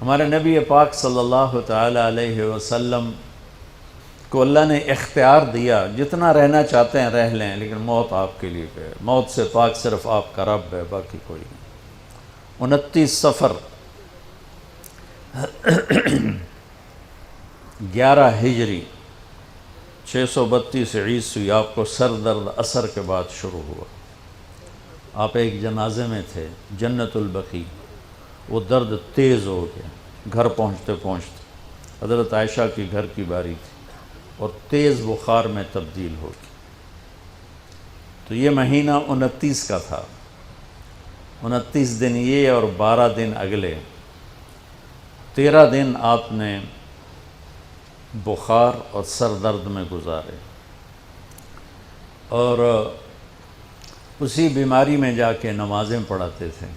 ہمارے نبی پاک صلی اللہ تعالی علیہ وسلم کو اللہ نے اختیار دیا، جتنا رہنا چاہتے ہیں رہ لیں، لیکن موت آپ کے لیے ہے، موت سے پاک صرف آپ کا رب ہے، باقی کوئی نہیں۔ 29 صفر 11 ہجری 632 عیسوی آپ کو سر درد عصر کے بعد شروع ہوا۔ آپ ایک جنازے میں تھے جنت البقیع، وہ درد تیز ہو گیا، گھر پہنچتے پہنچتے حضرت عائشہ کی گھر کی باری تھی اور تیز بخار میں تبدیل ہو گئی۔ تو یہ مہینہ 29 کا تھا، 29 دن یہ اور 12 دن اگلے، 13 دن آپ نے بخار اور سر درد میں گزارے، اور اسی بیماری میں جا کے نمازیں پڑھاتے تھے۔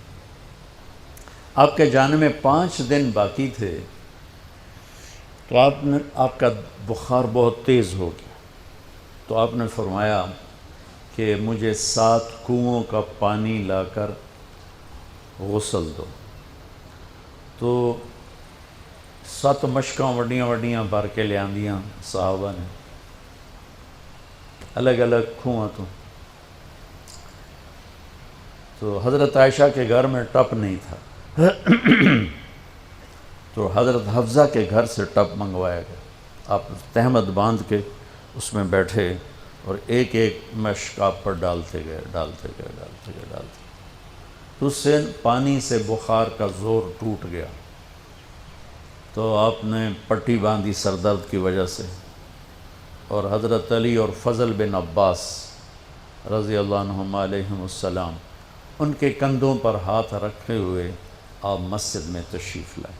آپ کے جانے میں 5 دن باقی تھے تو آپ کا بخار بہت تیز ہو گیا، تو آپ نے فرمایا کہ مجھے 7 کنوؤں کا پانی لا کر غسل دو۔ تو 7 مشکاں وڈیاں وڈیاں بھر کے لے آندیاں صحابہ نے، الگ الگ کنواں تو حضرت عائشہ کے گھر میں ٹپ نہیں تھا، تو حضرت حفصہ کے گھر سے ٹپ منگوایا گیا۔ آپ تہمت باندھ کے اس میں بیٹھے اور ایک ایک مشک آپ پر ڈالتے گئے تو اس سے پانی سے بخار کا زور ٹوٹ گیا۔ تو آپ نے پٹی باندھی سر درد کی وجہ سے، اور حضرت علی اور فضل بن عباس رضی اللہ عنہم علیہم السلام ان کے کندھوں پر ہاتھ رکھے ہوئے آپ مسجد میں تشریف لائے۔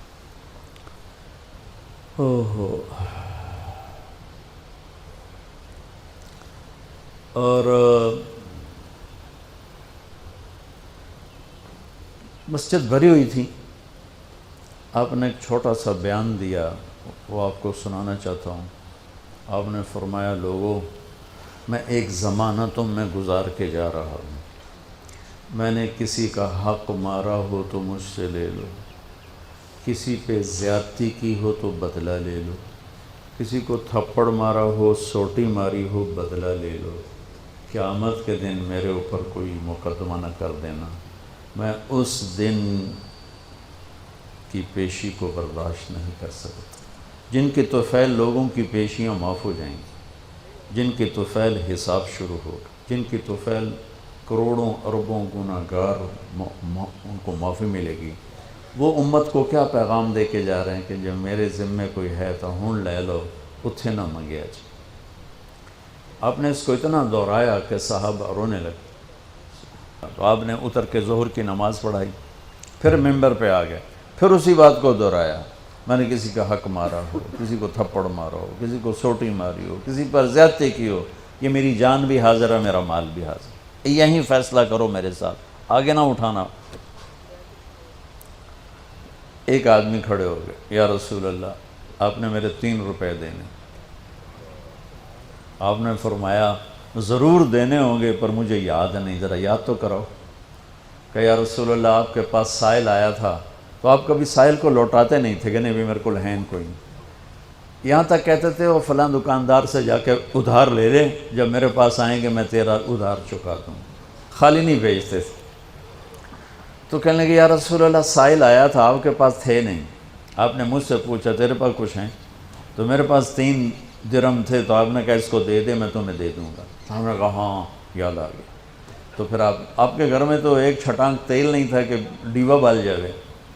اور مسجد بھری ہوئی تھی۔ آپ نے ایک چھوٹا سا بیان دیا، وہ آپ کو سنانا چاہتا ہوں۔ آپ نے فرمایا، لوگوں، میں ایک زمانہ تم میں گزار کے جا رہا ہوں، میں نے کسی کا حق مارا ہو تو مجھ سے لے لو، کسی پہ زیادتی کی ہو تو بدلہ لے لو، کسی کو تھپڑ مارا ہو، سوٹی ماری ہو، بدلہ لے لو، قیامت کے دن میرے اوپر کوئی مقدمہ نہ کر دینا، میں اس دن کی پیشی کو برداشت نہیں کر سکتا۔ جن کے طفیل لوگوں کی پیشیاں معاف ہو جائیں گی، جن کے طفیل حساب شروع ہوگا، جن کی طفیل کروڑوں اربوں گناہگار ان کو معافی ملے گی، وہ امت کو کیا پیغام دے کے جا رہے ہیں کہ جب میرے ذمے کوئی ہے تو ہون لے لو، اتھے نہ منگیا جائے۔ آپ نے اس کو اتنا دہرایا کہ صحابہ رونے لگے۔ تو آپ نے اتر کے ظہر کی نماز پڑھائی، پھر ممبر پہ آ گئے، پھر اسی بات کو دہرایا، میں نے کسی کا حق مارا ہو، کسی کو تھپڑ مارا ہو، کسی کو سوٹی ماری ہو، کسی پر زیادتی کی ہو، یہ میری جان بھی حاضر ہے، میرا مال بھی حاضر ہے، یہیں فیصلہ کرو میرے ساتھ، آگے نہ اٹھانا۔ ایک آدمی کھڑے ہو گئے، یا رسول اللہ، آپ نے میرے 3 روپے دینے۔ آپ نے فرمایا، ضرور دینے ہوں گے پر مجھے یاد نہیں، ذرا یاد تو کرو۔ کہ یا رسول اللہ، آپ کے پاس سائل آیا تھا تو آپ کبھی سائل کو لوٹاتے نہیں تھے کہ نہیں بھی میرے کو لہین کوئی نہیں، یہاں تک کہتے تھے وہ فلاں دکاندار سے جا کے ادھار لے لے، جب میرے پاس آئیں گے میں تیرا ادھار چکا دوں، خالی نہیں بھیجتے تھے۔ تو کہنے لگے، یا رسول اللہ، سائل آیا تھا، آپ کے پاس تھے نہیں، آپ نے مجھ سے پوچھا تیرے پاس کچھ ہیں؟ تو میرے پاس 3 درہم تھے، تو آپ نے کہا اس کو دے دے، میں تمہیں دے دوں گا۔ تو ہم نے کہا ہاں، یاد آ گیا۔ تو پھر آپ کے گھر میں تو ایک چھٹانک تیل نہیں تھا کہ ڈیبا بال جائے،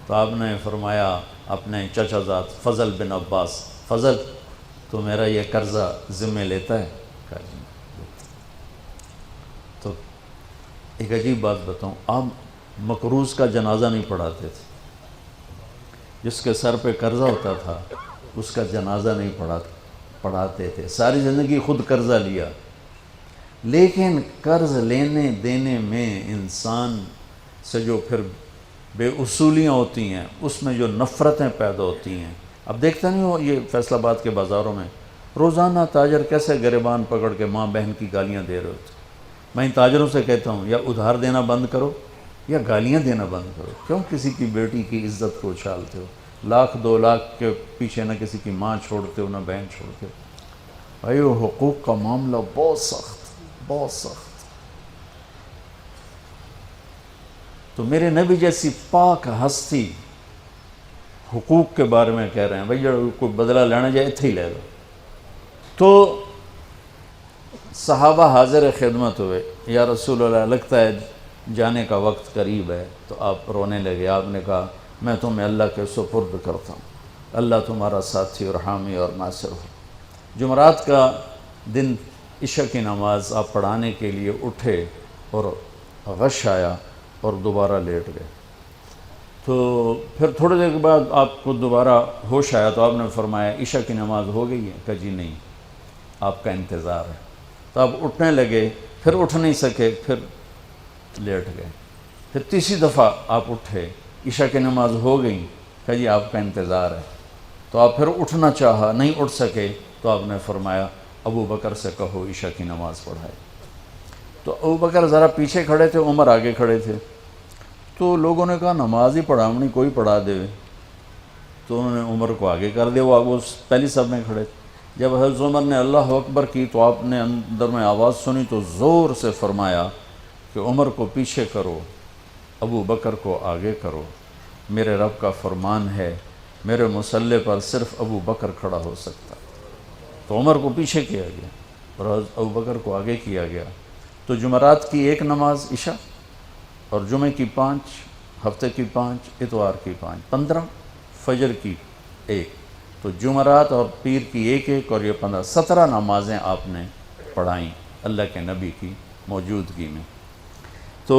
تو آپ نے فرمایا اپنے چچا زاد فضل بن عباس، فضل تو میرا یہ قرضہ ذمہ لیتا ہے؟ کہا جی۔ تو ایک عجیب بات بتاؤں، آپ مقروض کا جنازہ نہیں پڑھاتے تھے، جس کے سر پہ قرضہ ہوتا تھا اس کا جنازہ نہیں پڑھاتے تھے، ساری زندگی خود قرضہ لیا۔ لیکن قرض لینے دینے میں انسان سے جو پھر بے اصولیاں ہوتی ہیں، اس میں جو نفرتیں پیدا ہوتی ہیں، اب دیکھتے نہیں ہو یہ فیصل آباد کے بازاروں میں روزانہ تاجر کیسے گریبان پکڑ کے ماں بہن کی گالیاں دے رہے ہوتے. میں ان تاجروں سے کہتا ہوں یا ادھار دینا بند کرو یا گالیاں دینا بند کرو. کیوں کسی کی بیٹی کی عزت کو اچھالتے ہو؟ 1,00,000 2 لاکھ کے پیچھے نہ کسی کی ماں چھوڑتے ہو نہ بہن چھوڑتے ہو. بھائی وہ حقوق کا معاملہ بہت سخت. تو میرے نبی جیسی پاک ہستی حقوق کے بارے میں کہہ رہے ہیں بھائی جو کوئی بدلہ لینا جائے اتھے ہی لے لو. تو صحابہ حاضر خدمت ہوئے، یا رسول اللہ لگتا ہے جانے کا وقت قریب ہے. تو آپ رونے لگے. آپ نے کہا میں تمہیں اللہ کے سپرد کرتا ہوں، اللہ تمہارا ساتھی اور حامی اور ناصر ہو. جمعرات کا دن عشاء کی نماز آپ پڑھانے کے لیے اٹھے اور غش آیا اور دوبارہ لیٹ گئے. تو پھر تھوڑی دیر کے بعد آپ کو دوبارہ ہوش آیا تو آپ نے فرمایا عشاء کی نماز ہو گئی ہے؟ کہا جی نہیں، آپ کا انتظار ہے. تو آپ اٹھنے لگے، پھر اٹھ نہیں سکے، پھر لیٹ گئے. پھر تیسری دفعہ آپ اٹھے، عشاء کی نماز ہو گئی. کہا جی آپ کا انتظار ہے. تو آپ پھر اٹھنا چاہا، نہیں اٹھ سکے. تو آپ نے فرمایا ابو بکر سے کہو عشاء کی نماز پڑھائے. تو ابو بکر ذرا پیچھے کھڑے تھے، عمر آگے کھڑے تھے. تو لوگوں نے کہا نماز ہی پڑھاونی، کوئی پڑھا دے. تو انہوں نے عمر کو آگے کر دیا، وہ پہلی صف میں کھڑے تھے. جب حضرت عمر نے اللہ اکبر کی تو آپ نے اندر میں آواز سنی تو زور سے فرمایا کہ عمر کو پیچھے کرو، ابو بکر کو آگے کرو. میرے رب کا فرمان ہے میرے مصلی پر صرف ابو بکر کھڑا ہو سکتا. تو عمر کو پیچھے کیا گیا اور ابو بکر کو آگے کیا گیا. تو جمعرات کی 1 نماز عشاء اور جمعے کی 5، ہفتے کی 5، اتوار کی 5، 15، فجر کی 1. تو جمعرات اور پیر کی 1 اور یہ 15، 17 نمازیں آپ نے پڑھائیں اللہ کے نبی کی موجودگی میں. تو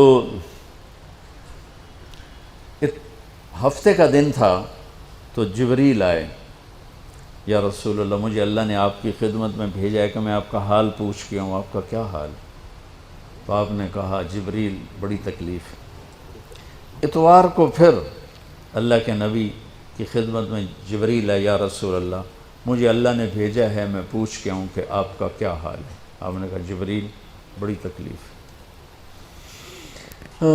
ہفتے کا دن تھا تو جبریل آئے، یا رسول اللہ مجھے اللہ نے آپ کی خدمت میں بھیجا ہے کہ میں آپ کا حال پوچھ کے ہوں، آپ کا کیا حال؟ تو آپ نے کہا جبریل بڑی تکلیف ہے. اتوار کو پھر اللہ کے نبی کی خدمت میں جبریل ہے، یا رسول اللہ مجھے اللہ نے بھیجا ہے میں پوچھ کے ہوں کہ آپ کا کیا حال ہے. آپ نے کہا جبریل بڑی تکلیف ہے.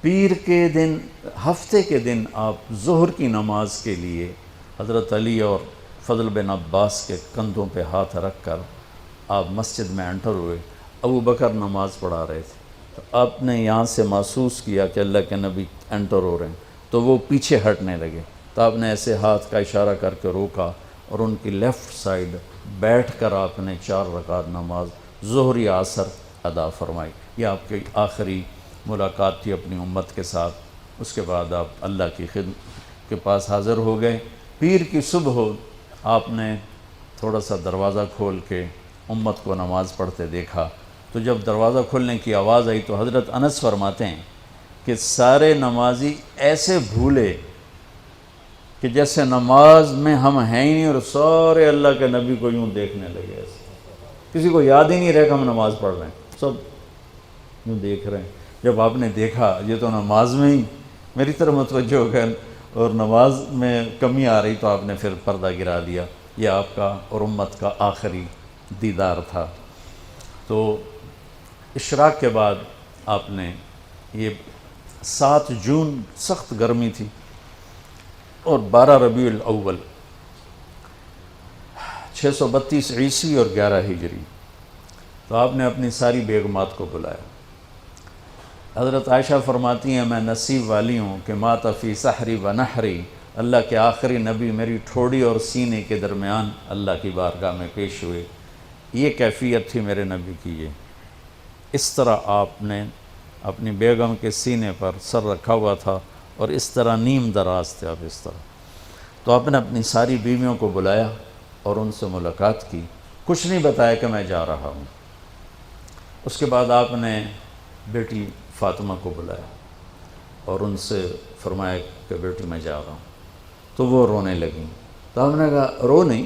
پیر کے دن، ہفتے کے دن آپ ظہر کی نماز کے لیے حضرت علی اور فضل بن عباس کے کندھوں پہ ہاتھ رکھ کر آپ مسجد میں انٹر ہوئے. ابو بکر نماز پڑھا رہے تھے. تو آپ نے یہاں سے محسوس کیا کہ اللہ کے نبی انٹر ہو رہے ہیں تو وہ پیچھے ہٹنے لگے. تو آپ نے ایسے ہاتھ کا اشارہ کر کے روکا اور ان کی لیفٹ سائڈ بیٹھ کر آپ نے 4 رکعت نماز ظہری عصر ادا فرمائی. یہ آپ کی آخری ملاقات تھی اپنی امت کے ساتھ. اس کے بعد آپ اللہ کی خدمت کے پاس حاضر ہو گئے. پیر کی صبح ہو آپ نے تھوڑا سا دروازہ کھول کے امت کو نماز پڑھتے دیکھا. تو جب دروازہ کھولنے کی آواز آئی تو حضرت انس فرماتے ہیں کہ سارے نمازی ایسے بھولے کہ جیسے نماز میں ہم ہیں ہی نہیں، اور سارے اللہ کے نبی کو یوں دیکھنے لگے. ایسے کسی کو یاد ہی نہیں رہے کہ ہم نماز پڑھ رہے ہیں، سب یوں دیکھ رہے ہیں. جب آپ نے دیکھا یہ تو نماز میں ہی میری طرف متوجہ ہو گئے اور نماز میں کمی آ رہی، تو آپ نے پھر پردہ گرا دیا. یہ آپ کا اور امت کا آخری دیدار تھا. تو اشراق کے بعد آپ نے یہ 7 جون سخت گرمی تھی اور 12 ربیع الاول 632 عیسوی اور 11 ہجری. تو آپ نے اپنی ساری بیگمات کو بلایا. حضرت عائشہ فرماتی ہیں میں نصیب والی ہوں کہ مات فی سحری و نحری، اللہ کے آخری نبی میری ٹھوڑی اور سینے کے درمیان اللہ کی بارگاہ میں پیش ہوئے. یہ کیفیت تھی میرے نبی کی. یہ اس طرح آپ نے اپنی بیگم کے سینے پر سر رکھا ہوا تھا اور اس طرح نیم دراز تھے آپ اس طرح. تو آپ نے اپنی ساری بیویوں کو بلایا اور ان سے ملاقات کی. کچھ نہیں بتایا کہ میں جا رہا ہوں. اس کے بعد آپ نے بیٹی فاطمہ کو بلایا اور ان سے فرمایا کہ بیٹی میں جا رہا ہوں. تو وہ رونے لگیں. تو ہم نے کہا رو نہیں،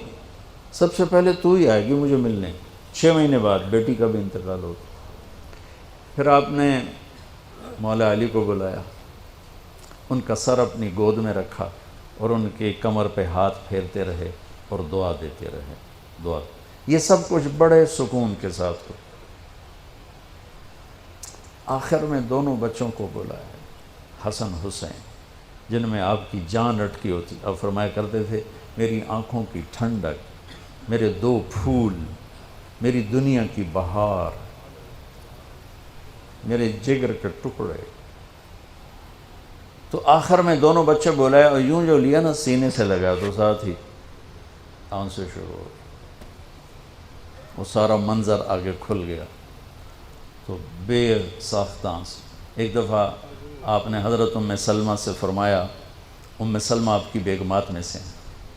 سب سے پہلے تو ہی آئے گی مجھے ملنے. 6 مہینے بعد بیٹی کا بھی انتقال ہو گیا. پھر آپ نے مولا علی کو بلایا، ان کا سر اپنی گود میں رکھا اور ان کی کمر پہ ہاتھ پھیرتے رہے اور دعا دیتے رہے، دعا. یہ سب کچھ بڑے سکون کے ساتھ ہو. آخر میں دونوں بچوں کو بلایا، حسن حسین، جن میں آپ کی جان اٹکی ہوتی. اب فرمایا کرتے تھے میری آنکھوں کی ٹھنڈک، میرے دو پھول، میری دنیا کی بہار، میرے جگر کے ٹکڑے. تو آخر میں دونوں بچے بلائے اور یوں جو لیا نا سینے سے لگا تو ساتھ ہی آنسو سے شروع ہو. وہ سارا منظر آگے کھل گیا تو بے ساختہ آنسو. ایک دفعہ آپ نے حضرت ام سلمہ سے فرمایا، ام سلمہ آپ کی بیگمات میں سے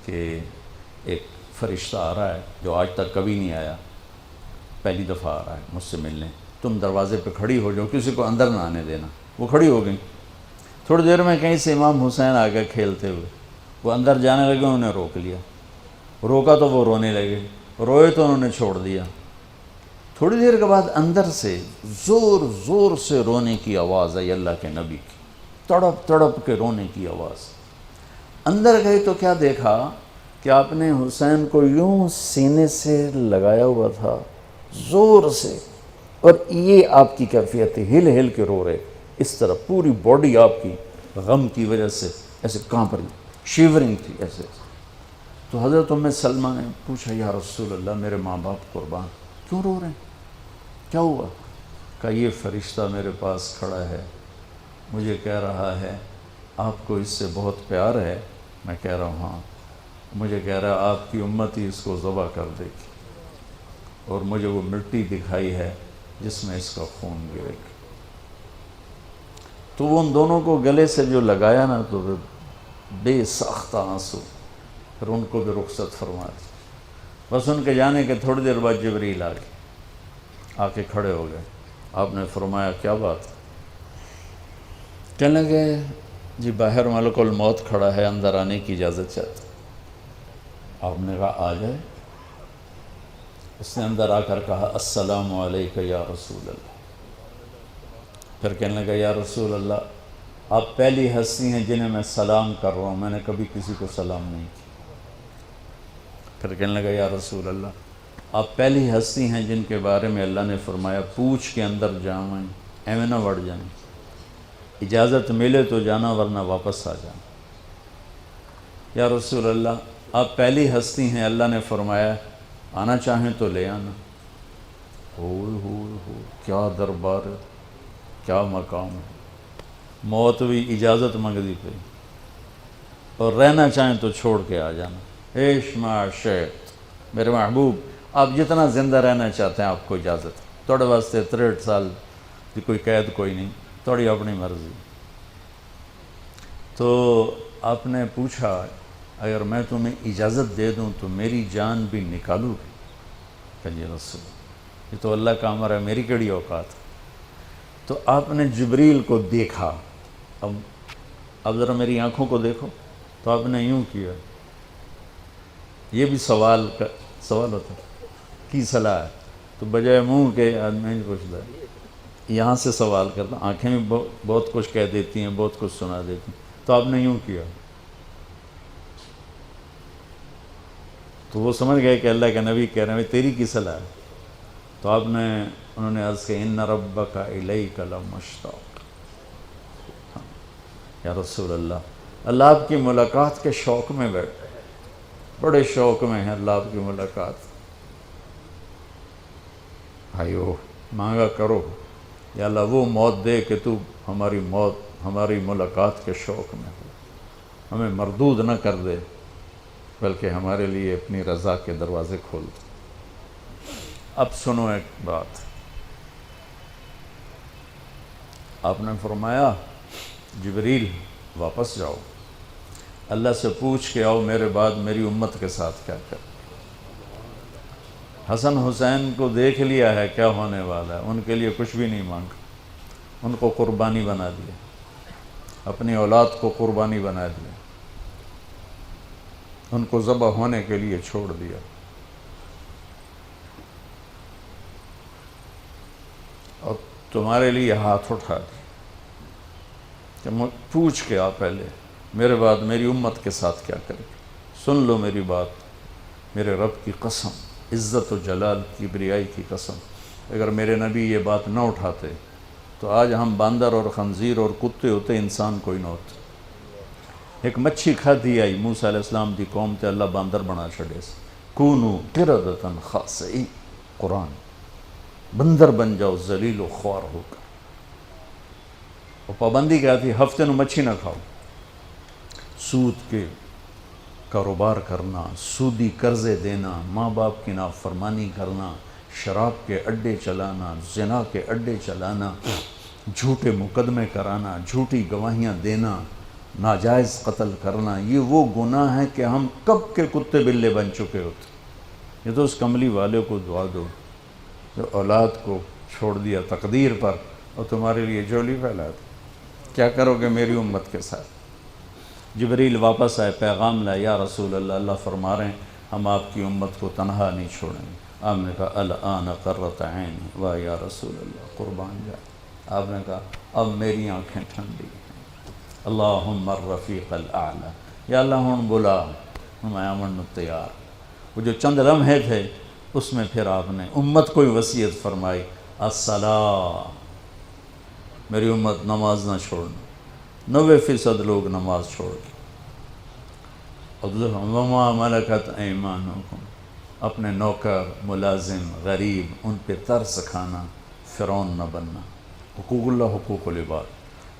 کہ ایک فرشتہ آ رہا ہے جو آج تک کبھی نہیں آیا، پہلی دفعہ آ رہا ہے مجھ سے ملنے، تم دروازے پہ کھڑی ہو جاؤ، کسی کو اندر نہ آنے دینا. وہ کھڑی ہو گئیں. تھوڑی دیر میں کہیں سے امام حسین آ گئے کھیلتے ہوئے. وہ اندر جانے لگے، انہوں نے روک لیا. روکا تو وہ رونے لگے، روئے تو انہوں نے چھوڑ دیا. تھوڑی دیر کے بعد اندر سے زور زور سے رونے کی آواز آئی، اللہ کے نبی کی، تڑپ تڑپ کے رونے کی آواز. اندر گئے تو کیا دیکھا کہ آپ نے حسین کو یوں سینے سے لگایا ہوا تھا زور سے، اور یہ آپ کی کیفیت تھی، ہل ہل کے رو رہے اس طرح. پوری باڈی آپ کی غم کی وجہ سے ایسے کانپ رہی، شیورنگ تھی ایسے. تو حضرت ام سلمہ نے پوچھا یا رسول اللہ میرے ماں باپ قربان، کیوں رو رہے ہیں، کیا ہوا؟ کہا یہ فرشتہ میرے پاس کھڑا ہے، مجھے کہہ رہا ہے آپ کو اس سے بہت پیار ہے. میں کہہ رہا ہوں ہاں. مجھے کہہ رہا ہے آپ کی امت ہی اس کو ذبح کر دے گی، اور مجھے وہ مٹی دکھائی ہے جس میں اس کا خون گرے گا. تو وہ ان دونوں کو گلے سے جو لگایا نا تو بے ساختہ آنسو. پھر ان کو بھی رخصت فرما دی. بس ان کے جانے کے تھوڑی دیر بعد جبریل آ گئے، آ کے کھڑے ہو گئے. آپ نے فرمایا کیا بات؟ کہنے لگے جی باہر ملک الموت کھڑا ہے، اندر آنے کی اجازت چاہتا. آپ نے کہا آ جائے. اس نے اندر آ کر کہا السلام علیکہ یا رسول اللہ. پھر کہنے لگا یا رسول اللہ آپ پہلی ہستی ہیں جنہیں میں سلام کر رہا ہوں، میں نے کبھی کسی کو سلام نہیں کیا. پھر کہنے لگا یا رسول اللہ آپ پہلی ہستی ہیں جن کے بارے میں اللہ نے فرمایا پوچھ کے اندر جائیں، ایویں نہ وڑ جائیں، اجازت ملے تو جانا ورنہ واپس آ جانا. یا رسول اللہ آپ پہلی ہستی ہیں اللہ نے فرمایا آنا چاہیں تو لے آنا. ہو کیا دربار ہے، کیا مقام ہے. موت بھی اجازت منگتی پہ، اور رہنا چاہیں تو چھوڑ کے آ جانا. عیش معاشیت میرے محبوب، آپ جتنا زندہ رہنا چاہتے ہیں آپ کو اجازت. تھوڑے واسطے 63 سال کی کوئی قید کوئی نہیں، تھوڑی اپنی مرضی. تو آپ نے پوچھا اگر میں تمہیں اجازت دے دوں تو میری جان بھی نکالو گی؟ کہ جی رسول یہ تو اللہ کا امر ہے، میری کیڑی اوقات. تو آپ نے جبریل کو دیکھا. اب ذرا میری آنکھوں کو دیکھو. تو آپ نے یوں کیا. یہ بھی سوال ہوتا کی صلاح ہے، تو بجائے منہ کے آدمی نہیں پوچھتا، یہاں سے سوال کرتا. آنکھیں بھی بہت کچھ کہہ دیتی ہیں، بہت کچھ سنا دیتی ہیں. تو آپ نے یوں کیا. تو وہ سمجھ گئے کہ اللہ کے نبی کہہ رہے ہیں تیری کی صلاح ہے. تو انہوں نے عرض کہ ان ربک الیک لمشتاق. یا رسول اللہ آپ کی ملاقات کے شوق میں بیٹھے، بڑے شوق میں ہیں اللہ آپ کی ملاقات. بھائیو مانگا کرو یا اللہ وہ موت دے کہ تو ہماری ملاقات کے شوق میں ہو، ہمیں مردود نہ کر دے بلکہ ہمارے لیے اپنی رضا کے دروازے کھول دے. اب سنو ایک بات. آپ نے فرمایا جبریل واپس جاؤ، اللہ سے پوچھ کے آؤ میرے بعد میری امت کے ساتھ کیا کر. حسن حسین کو دیکھ لیا ہے کیا ہونے والا ہے، ان کے لیے کچھ بھی نہیں مانگا، ان کو قربانی بنا دیا، اپنی اولاد کو قربانی بنا دیا، ان کو ذبح ہونے کے لیے چھوڑ دیا. اور تمہارے لیے ہاتھ اٹھا دیا کہ پوچھ کے آ پہلے میرے بعد میری امت کے ساتھ کیا کرے. سن لو میری بات. میرے رب کی قسم، عزت و جلال کی بریائی کی قسم، اگر میرے نبی یہ بات نہ اٹھاتے تو آج ہم باندر اور خنزیر اور کتے ہوتے، انسان کوئی نہ ہوتا۔ ایک مچھی کھادی آئی موسیٰ علیہ السلام دی قوم تے اللہ باندر بنا چھڑے سے، کونو قردۃ خاسئین، قرآن، بندر بن جاؤ ذلیل و خوار ہو کر۔ اور پابندی کیا تھی؟ ہفتے نو مچھی نہ کھاؤ، سود کے کاروبار کرنا، سودی قرضے دینا، ماں باپ کی نافرمانی کرنا، شراب کے اڈے چلانا، زنا کے اڈے چلانا، جھوٹے مقدمے کرانا، جھوٹی گواہیاں دینا، ناجائز قتل کرنا، یہ وہ گناہ ہے کہ ہم کب کے کتے بلے بن چکے ہوتے۔ یہ تو اس کملی والے کو دعا دو جو اولاد کو چھوڑ دیا تقدیر پر اور تمہارے لیے جولی پھیلا دی۔ کیا کرو گے میری امت کے ساتھ؟ جبریل واپس آئے، پیغام لائے، یا رسول اللہ، اللہ فرما رہے ہیں ہم آپ کی امت کو تنہا نہیں چھوڑیں گے۔ آپ نے کہا الآن قرۃ عینی، واہ یا رسول اللہ، قربان جائے۔ آپ نے کہا اب میری آنکھیں ٹھنڈی ہیں۔ اللہم الرفیق الاعلی، یا اللہ ہوں بلا، میں آمن تیار۔ وہ جو چند لمحے تھے اس میں پھر آپ نے امت کو وصیت فرمائی، الصلاۃ، میری امت نماز نہ چھوڑنا۔ 90% لوگ نماز چھوڑ گئے۔ وما ملکت ایمانکم، اپنے نوکر، ملازم، غریب، ان پہ ترس کھانا، فرعون نہ بننا۔ حقوق اللہ، حقوق العباد،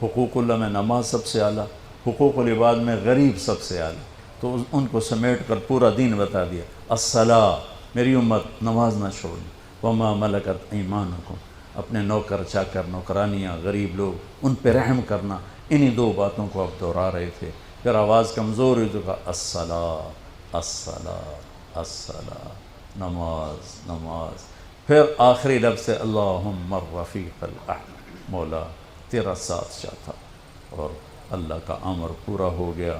حقوق اللہ میں نماز سب سے اعلیٰ، حقوق العباد میں غریب سب سے اعلیٰ، تو ان کو سمیٹ کر پورا دین بتا دیا۔ الصلاۃ، میری امت نماز نہ چھوڑنا۔ وما ملکت ایمانکم، اپنے نوکر چاکر، نوکرانیاں، غریب لوگ، ان پہ رحم کرنا۔ انہی دو باتوں کو اب دہرا رہے تھے۔ پھر آواز کمزور ہوئی تو کہا الصلاۃ، الصلاۃ، الصلاۃ، نماز، نماز۔ پھر آخری لفظ سے اللہم الرفیق الاعلی، مولا تیرا ساتھ چاہتا، اور اللہ کا امر پورا ہو گیا۔